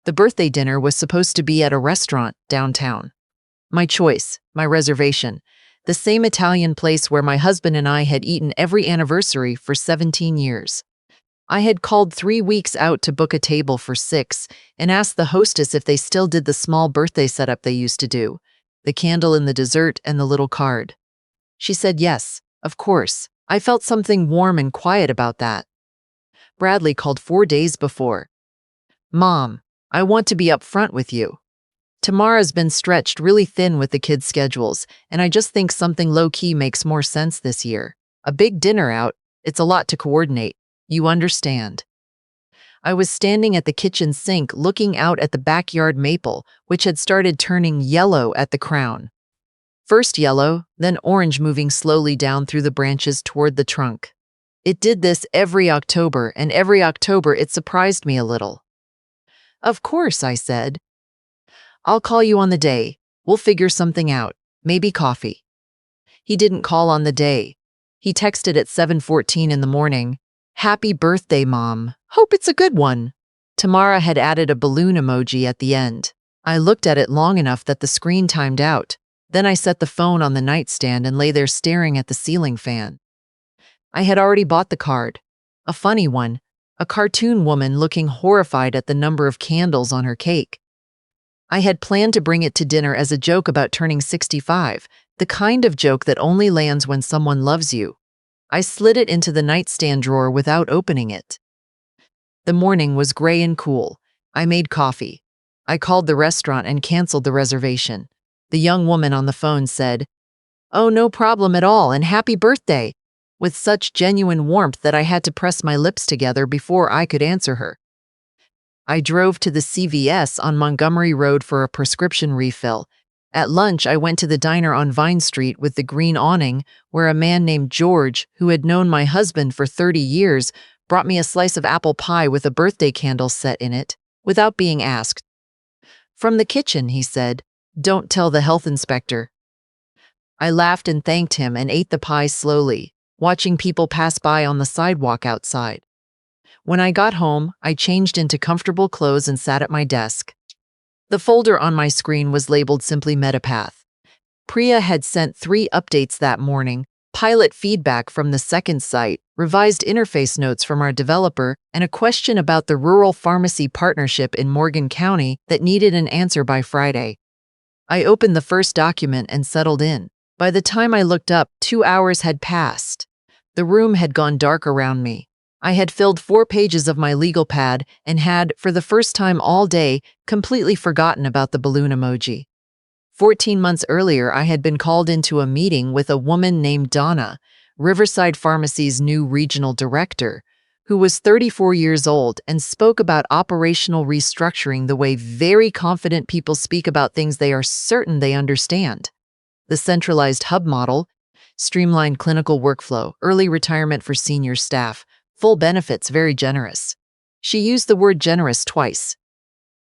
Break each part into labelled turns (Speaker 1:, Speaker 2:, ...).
Speaker 1: The birthday dinner was supposed to be at a restaurant downtown. My choice, my reservation, the same Italian place where my husband and I had eaten every anniversary for 17 years. I had called 3 weeks out to book a table for 6 and asked the hostess if they still did the small birthday setup they used to do, the candle and the dessert and the little card. She said yes, of course. I felt something warm and quiet about that. Bradley called 4 days before. "Mom, I want to be upfront with you. Tamara's been stretched really thin with the kids' schedules, and I just think something low-key makes more sense this year. A big dinner out, it's a lot to coordinate. You understand." I was standing at the kitchen sink looking out at the backyard maple, which had started turning yellow at the crown. First yellow, then orange, moving slowly down through the branches toward the trunk. It did this every October, and every October it surprised me a little. "Of course," I said. "I'll call you on the day. We'll figure something out. Maybe coffee." He didn't call on the day. He texted at 7:14 in the morning. "Happy birthday, Mom. Hope it's a good one." Tamara had added a balloon emoji at the end. I looked at it long enough that the screen timed out. Then I set the phone on the nightstand and lay there staring at the ceiling fan. I had already bought the card. A funny one, a cartoon woman looking horrified at the number of candles on her cake. I had planned to bring it to dinner as a joke about turning 65, the kind of joke that only lands when someone loves you. I slid it into the nightstand drawer without opening it. The morning was gray and cool. I made coffee. I called the restaurant and canceled the reservation. The young woman on the phone said, "Oh, no problem at all, and happy birthday," with such genuine warmth that I had to press my lips together before I could answer her. I drove to the CVS on Montgomery Road for a prescription refill. At lunch, I went to the diner on Vine Street with the green awning, where a man named George, who had known my husband for 30 years, brought me a slice of apple pie with a birthday candle set in it, without being asked. "From the kitchen," he said. "Don't tell the health inspector." I laughed and thanked him and ate the pie slowly, watching people pass by on the sidewalk outside. When I got home, I changed into comfortable clothes and sat at my desk. The folder on my screen was labeled simply Metapath. Priya had sent 3 updates that morning: pilot feedback from the second site, revised interface notes from our developer, and a question about the rural pharmacy partnership in Morgan County that needed an answer by Friday. I opened the first document and settled in. By the time I looked up, 2 hours had passed. The room had gone dark around me. I had filled 4 pages of my legal pad and had, for the first time all day, completely forgotten about the balloon emoji. 14 months earlier, I had been called into a meeting with a woman named Donna, Riverside Pharmacy's new regional director, who was 34 years old and spoke about operational restructuring the way very confident people speak about things they are certain they understand. The centralized hub model, streamlined clinical workflow, early retirement for senior staff, full benefits, very generous. She used the word generous twice.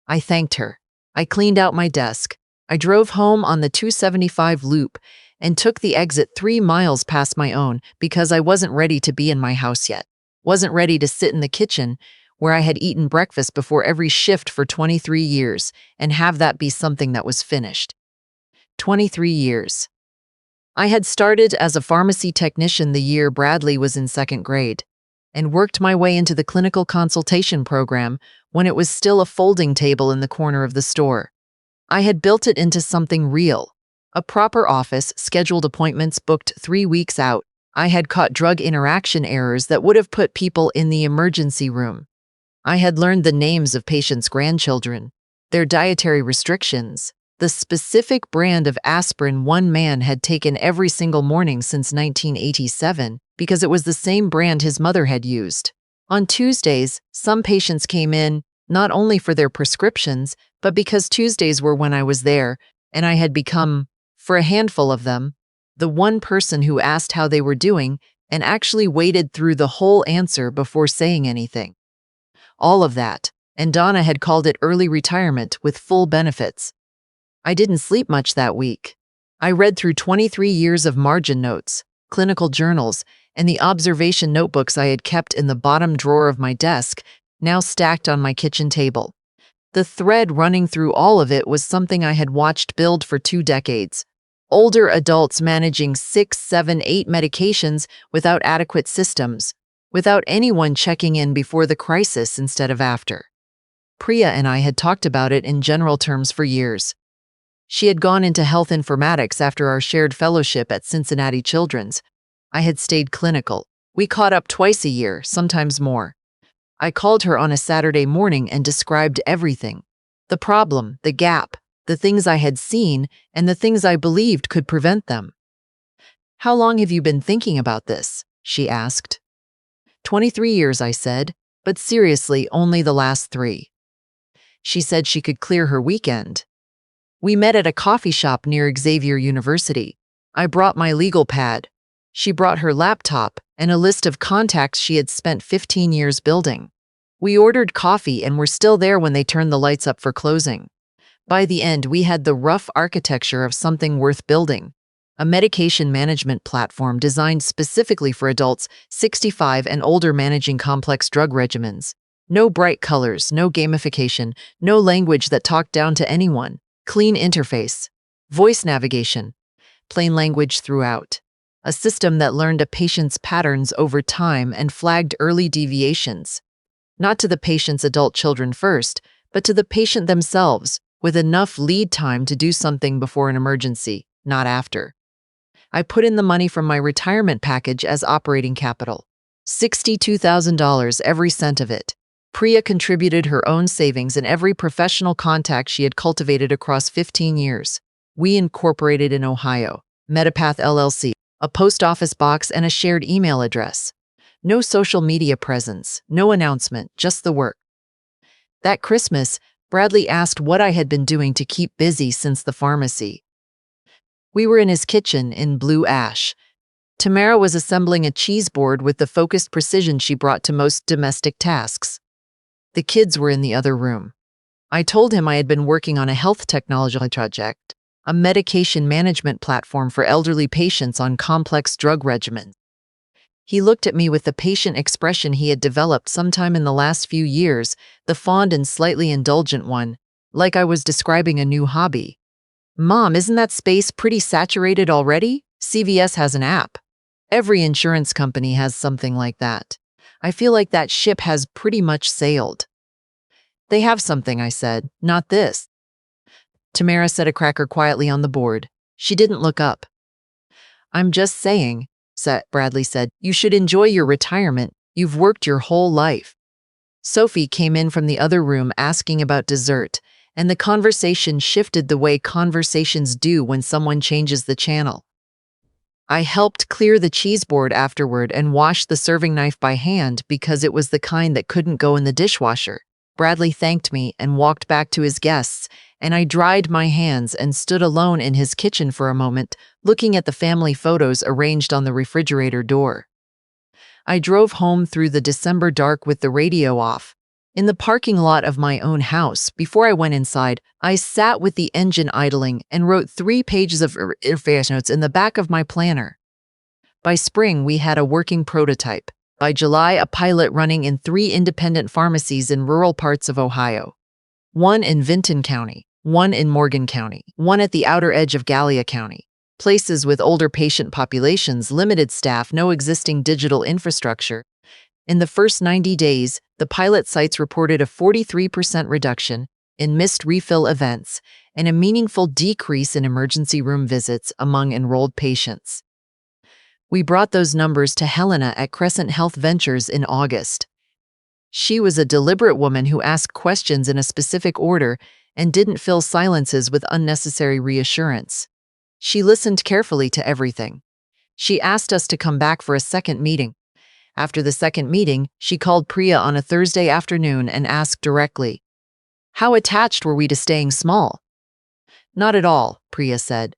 Speaker 1: I thanked her. I cleaned out my desk. I drove home on the 275 loop and took the exit 3 miles past my own because I wasn't ready to be in my house yet. Wasn't ready to sit in the kitchen where I had eaten breakfast before every shift for 23 years and have that be something that was finished. 23 years. I had started as a pharmacy technician the year Bradley was in 2nd grade and worked my way into the clinical consultation program when it was still a folding table in the corner of the store. I had built it into something real. A proper office, scheduled appointments booked 3 weeks out. I had caught drug interaction errors that would have put people in the emergency room. I had learned the names of patients' grandchildren, their dietary restrictions, the specific brand of aspirin one man had taken every single morning since 1987 because it was the same brand his mother had used. On Tuesdays, some patients came in not only for their prescriptions, but because Tuesdays were when I was there, and I had become, for a handful of them, the one person who asked how they were doing and actually waited through the whole answer before saying anything. All of that, and Donna had called it early retirement with full benefits. I didn't sleep much that week. I read through 23 years of margin notes, clinical journals, and the observation notebooks I had kept in the bottom drawer of my desk, now stacked on my kitchen table. The thread running through all of it was something I had watched build for 2 decades. Older adults managing 6, 7, 8 medications without adequate systems, without anyone checking in before the crisis instead of after. Priya and I had talked about it in general terms for years. She had gone into health informatics after our shared fellowship at Cincinnati Children's. I had stayed clinical. We caught up twice a year, sometimes more. I called her on a Saturday morning and described everything. The problem, the gap, the things I had seen, and the things I believed could prevent them. "How long have you been thinking about this?" she asked. 23 years, I said, but seriously, only the last 3. She said she could clear her weekend. We met at a coffee shop near Xavier University. I brought my legal pad. She brought her laptop and a list of contacts she had spent 15 years building. We ordered coffee and were still there when they turned the lights up for closing. By the end, we had the rough architecture of something worth building. A medication management platform designed specifically for adults 65 and older managing complex drug regimens. No bright colors, no gamification, no language that talked down to anyone. Clean interface. Voice navigation. Plain language throughout. A system that learned a patient's patterns over time and flagged early deviations. Not to the patient's adult children first, but to the patient themselves, with enough lead time to do something before an emergency, not after. I put in the money from my retirement package as operating capital. $62,000, every cent of it. Priya contributed her own savings and every professional contact she had cultivated across 15 years. We incorporated in Ohio, Medipath LLC, a post office box and a shared email address. No social media presence, no announcement, just the work. That Christmas, Bradley asked what I had been doing to keep busy since the pharmacy. We were in his kitchen in Blue Ash. Tamara was assembling a cheese board with the focused precision she brought to most domestic tasks. The kids were in the other room. I told him I had been working on a health technology project, a medication management platform for elderly patients on complex drug regimens. He looked at me with the patient expression he had developed sometime in the last few years, the fond and slightly indulgent one, like I was describing a new hobby. "Mom, isn't that space pretty saturated already? CVS has an app. Every insurance company has something like that. I feel like that ship has pretty much sailed." "They have something," I said, "not this." Tamara set a cracker quietly on the board. She didn't look up. "I'm just saying," Bradley said, "you should enjoy your retirement. You've worked your whole life." Sophie came in from the other room asking about dessert, and the conversation shifted the way conversations do when someone changes the channel. I helped clear the cheese board afterward and wash the serving knife by hand because it was the kind that couldn't go in the dishwasher. Bradley thanked me and walked back to his guests, and I dried my hands and stood alone in his kitchen for a moment, looking at the family photos arranged on the refrigerator door. I drove home through the December dark with the radio off. In the parking lot of my own house, before I went inside, I sat with the engine idling and wrote 3 pages of interface notes in the back of my planner. By spring, we had a working prototype. By July, a pilot running in 3 independent pharmacies in rural parts of Ohio. One in Vinton County, one in Morgan County, one at the outer edge of Gallia County. Places with older patient populations, limited staff, no existing digital infrastructure. In the first 90 days, the pilot sites reported a 43% reduction in missed refill events and a meaningful decrease in emergency room visits among enrolled patients. We brought those numbers to Helena at Crescent Health Ventures in August. She was a deliberate woman who asked questions in a specific order and didn't fill silences with unnecessary reassurance. She listened carefully to everything. She asked us to come back for a second meeting. After the second meeting, she called Priya on a Thursday afternoon and asked directly, "How attached were we to staying small?" "Not at all," Priya said.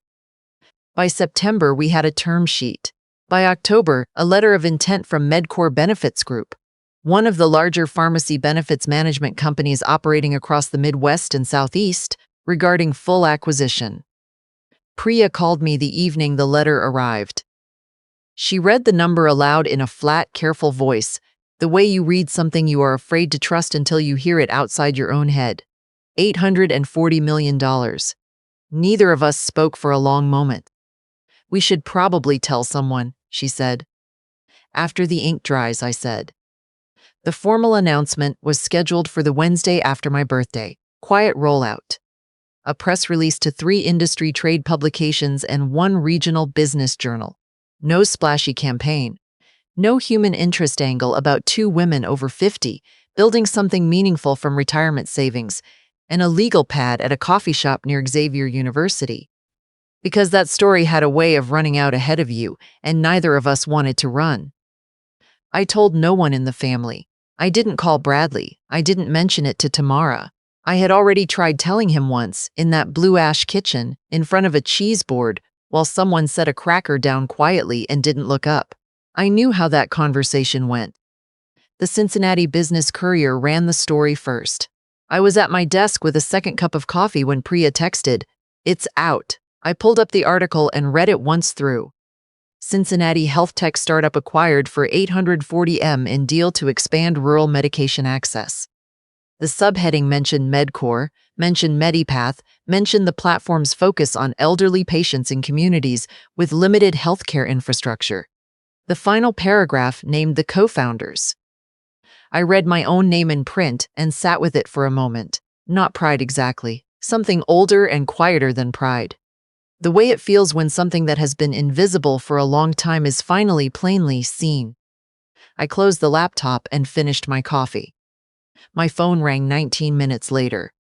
Speaker 1: By September, we had a term sheet. By October, a letter of intent from MedCore Benefits Group, one of the larger pharmacy benefits management companies operating across the Midwest and Southeast, regarding full acquisition. Priya called me the evening the letter arrived. She read the number aloud in a flat, careful voice, the way you read something you are afraid to trust until you hear it outside your own head. $840 million. Neither of us spoke for a long moment. We should probably tell someone, she said. After the ink dries, I said. The formal announcement was scheduled for the Wednesday after my birthday. Quiet rollout. A press release to 3 industry trade publications and 1 regional business journal. No splashy campaign. No human interest angle about 2 women over 50 building something meaningful from retirement savings, and a legal pad at a coffee shop near Xavier University. Because that story had a way of running out ahead of you, and neither of us wanted to run. I told no one in the family. I didn't call Bradley. I didn't mention it to Tamara. I had already tried telling him once, in that blue ash kitchen, in front of a cheese board, while someone set a cracker down quietly and didn't look up. I knew how that conversation went. The Cincinnati Business Courier ran the story first. I was at my desk with a second cup of coffee when Priya texted, "It's out." I pulled up the article and read it once through. Cincinnati health tech startup acquired for $840 million in deal to expand rural medication access. The subheading mentioned MedCore, mentioned MediPath, mentioned the platform's focus on elderly patients in communities with limited healthcare infrastructure. The final paragraph named the co-founders. I read my own name in print and sat with it for a moment. Not pride exactly, something older and quieter than pride. The way it feels when something that has been invisible for a long time is finally plainly seen. I closed the laptop and finished my coffee. My phone rang 19 minutes later.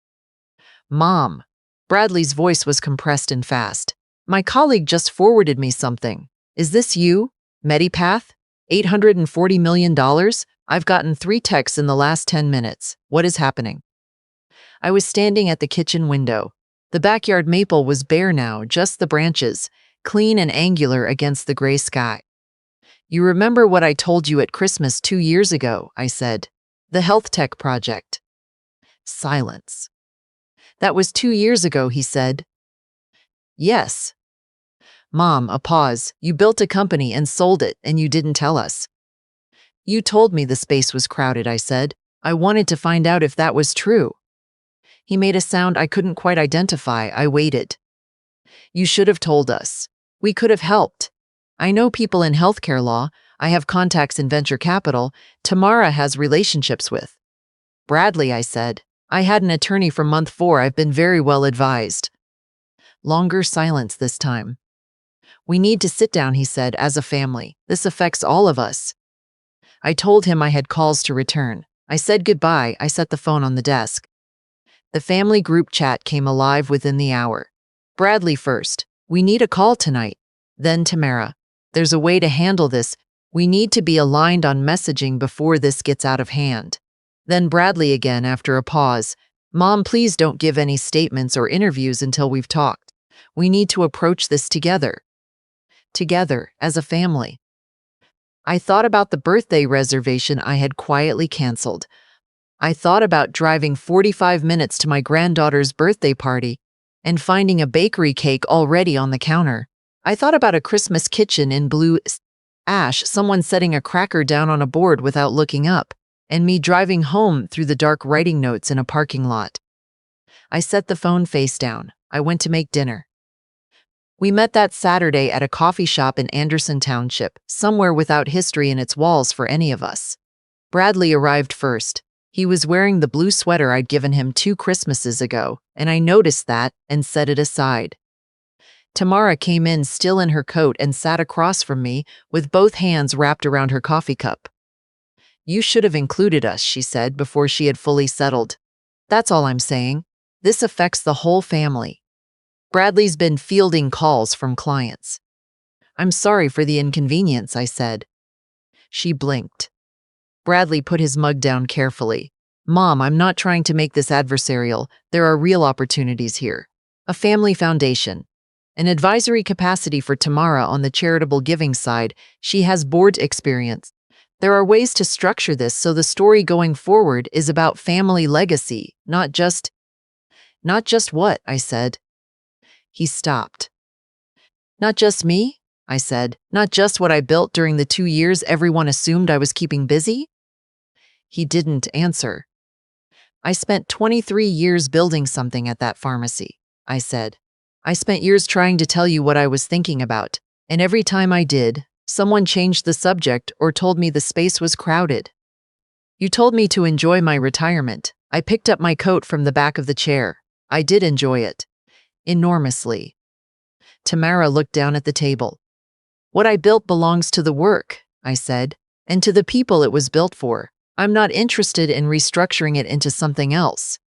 Speaker 1: "Mom." Bradley's voice was compressed and fast. "My colleague just forwarded me something. Is this you? MediPath? $840 million? I've gotten 3 texts in the last 10 minutes. What is happening?" I was standing at the kitchen window. The backyard maple was bare now, just the branches, clean and angular against the gray sky. "You remember what I told you at Christmas 2 years ago," I said. "The health tech project." Silence. "That was 2 years ago," he said. "Yes." "Mom," a pause. "You built a company and sold it, and you didn't tell us." "You told me the space was crowded," I said. "I wanted to find out if that was true." He made a sound I couldn't quite identify. I waited. "You should have told us. We could have helped. I know people in healthcare law. I have contacts in venture capital. Tamara has relationships with." "Bradley," I said. "I had an attorney from month 4. I've been very well advised." Longer silence this time. "We need to sit down," he said, "as a family. This affects all of us." I told him I had calls to return. I said goodbye. I set the phone on the desk. The family group chat came alive within the hour. Bradley first. "We need a call tonight." Then Tamara. "There's a way to handle this. We need to be aligned on messaging before this gets out of hand." Then Bradley again after a pause. "Mom, please don't give any statements or interviews until we've talked. We need to approach this together. Together, as a family." I thought about the birthday reservation I had quietly canceled. I thought about driving 45 minutes to my granddaughter's birthday party and finding a bakery cake already on the counter. I thought about a Christmas kitchen in blue ash, someone setting a cracker down on a board without looking up, and me driving home through the dark writing notes in a parking lot. I set the phone face down. I went to make dinner. We met that Saturday at a coffee shop in Anderson Township, somewhere without history in its walls for any of us. Bradley arrived first. He was wearing the blue sweater I'd given him 2 Christmases ago, and I noticed that and set it aside. Tamara came in still in her coat and sat across from me with both hands wrapped around her coffee cup. "You should have included us," she said before she had fully settled. "That's all I'm saying. This affects the whole family." Bradley's been fielding calls from clients. "I'm sorry for the inconvenience," I said. She blinked. Bradley put his mug down carefully. "Mom, I'm not trying to make this adversarial. There are real opportunities here. A family foundation. An advisory capacity for Tamara on the charitable giving side. She has board experience. There are ways to structure this so the story going forward is about family legacy, not just..." "Not just what?" I said. He stopped. "Not just me?" I said. "Not just what I built during the 2 years everyone assumed I was keeping busy?" He didn't answer. I spent 23 years building something at that pharmacy, I said. I spent years trying to tell you what I was thinking about, and every time I did, someone changed the subject or told me the space was crowded. You told me to enjoy my retirement. I picked up my coat from the back of the chair. I did enjoy it. Enormously. Tamara looked down at the table. What I built belongs to the work, I said, and to the people it was built for. I'm not interested in restructuring it into something else.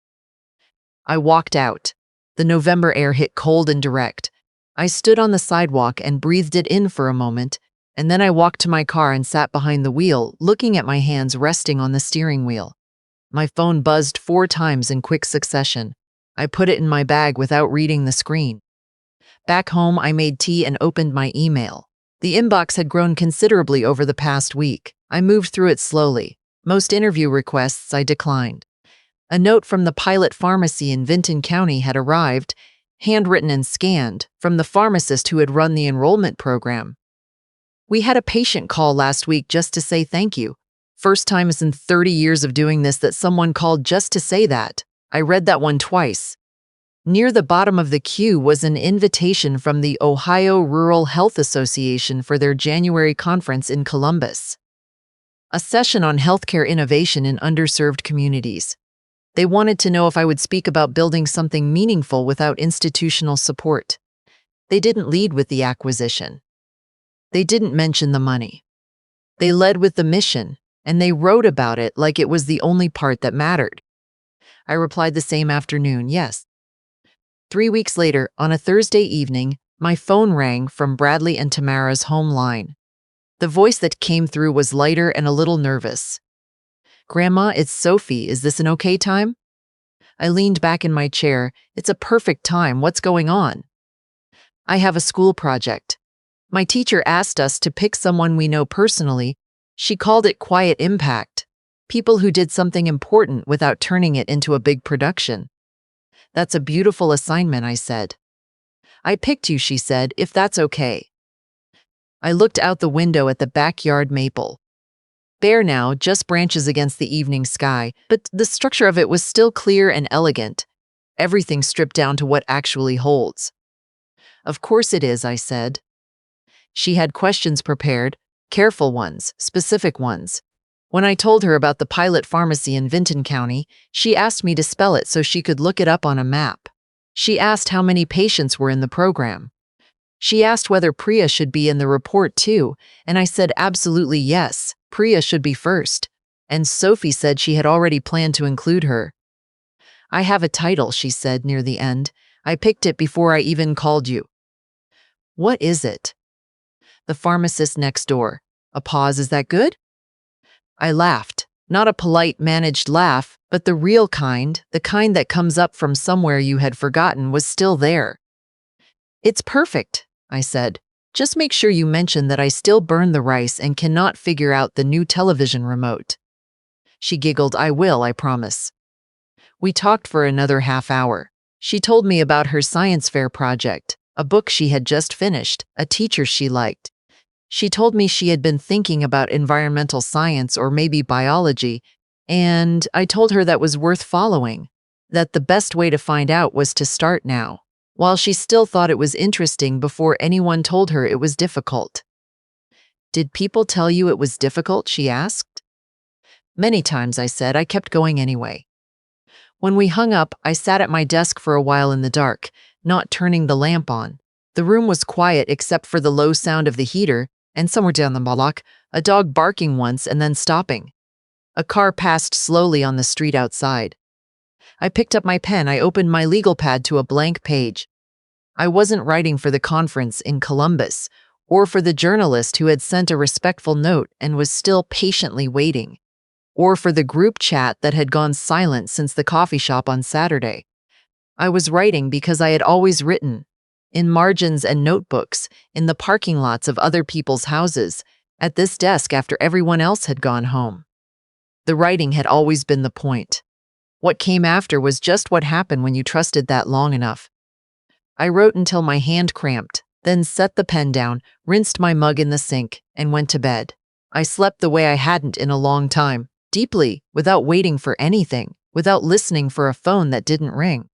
Speaker 1: I walked out. The November air hit cold and direct. I stood on the sidewalk and breathed it in for a moment, and then I walked to my car and sat behind the wheel, looking at my hands resting on the steering wheel. My phone buzzed 4 times in quick succession. I put it in my bag without reading the screen. Back home, I made tea and opened my email. The inbox had grown considerably over the past week. I moved through it slowly. Most interview requests I declined. A note from the pilot pharmacy in Vinton County had arrived, handwritten and scanned, from the pharmacist who had run the enrollment program. We had a patient call last week just to say thank you. First time in 30 years of doing this that someone called just to say that. I read that one twice. Near the bottom of the queue was an invitation from the Ohio Rural Health Association for their January conference in Columbus. A session on healthcare innovation in underserved communities. They wanted to know if I would speak about building something meaningful without institutional support. They didn't lead with the acquisition. They didn't mention the money. They led with the mission, and they wrote about it like it was the only part that mattered. I replied the same afternoon, yes. 3 weeks later, on a Thursday evening, my phone rang from Bradley and Tamara's home line. The voice that came through was lighter and a little nervous. Grandma, it's Sophie. Is this an okay time? I leaned back in my chair. It's a perfect time. What's going on? I have a school project. My teacher asked us to pick someone we know personally. She called it quiet impact. People who did something important without turning it into a big production. That's a beautiful assignment, I said. I picked you, she said, if that's okay. I looked out the window at the backyard maple. Bare now, just branches against the evening sky, but the structure of it was still clear and elegant. Everything stripped down to what actually holds. Of course it is, I said. She had questions prepared, careful ones, specific ones. When I told her about the pilot pharmacy in Vinton County, she asked me to spell it so she could look it up on a map. She asked how many patients were in the program. She asked whether Priya should be in the report too, and I said absolutely yes, Priya should be first. And Sophie said she had already planned to include her. I have a title, she said near the end. I picked it before I even called you. What is it? The pharmacist next door. A pause, is that good? I laughed. Not a polite, managed laugh, but the real kind, the kind that comes up from somewhere you had forgotten was still there. It's perfect, I said. Just make sure you mention that I still burn the rice and cannot figure out the new television remote. She giggled. I will, I promise. We talked for another half hour. She told me about her science fair project, a book she had just finished, a teacher she liked. She told me she had been thinking about environmental science or maybe biology, and I told her that was worth following, that the best way to find out was to start now, while she still thought it was interesting before anyone told her it was difficult. Did people tell you it was difficult, she asked. Many times, I said. I kept going anyway. When we hung up, I sat at my desk for a while in the dark, not turning the lamp on. The room was quiet except for the low sound of the heater, and somewhere down the block, a dog barking once and then stopping. A car passed slowly on the street outside. I picked up my pen. I opened my legal pad to a blank page. I wasn't writing for the conference in Columbus, or for the journalist who had sent a respectful note and was still patiently waiting, or for the group chat that had gone silent since the coffee shop on Saturday. I was writing because I had always written, in margins and notebooks, in the parking lots of other people's houses, at this desk after everyone else had gone home. The writing had always been the point. What came after was just what happened when you trusted that long enough. I wrote until my hand cramped, then set the pen down, rinsed my mug in the sink, and went to bed. I slept the way I hadn't in a long time, deeply, without waiting for anything. without listening for a phone that didn't ring.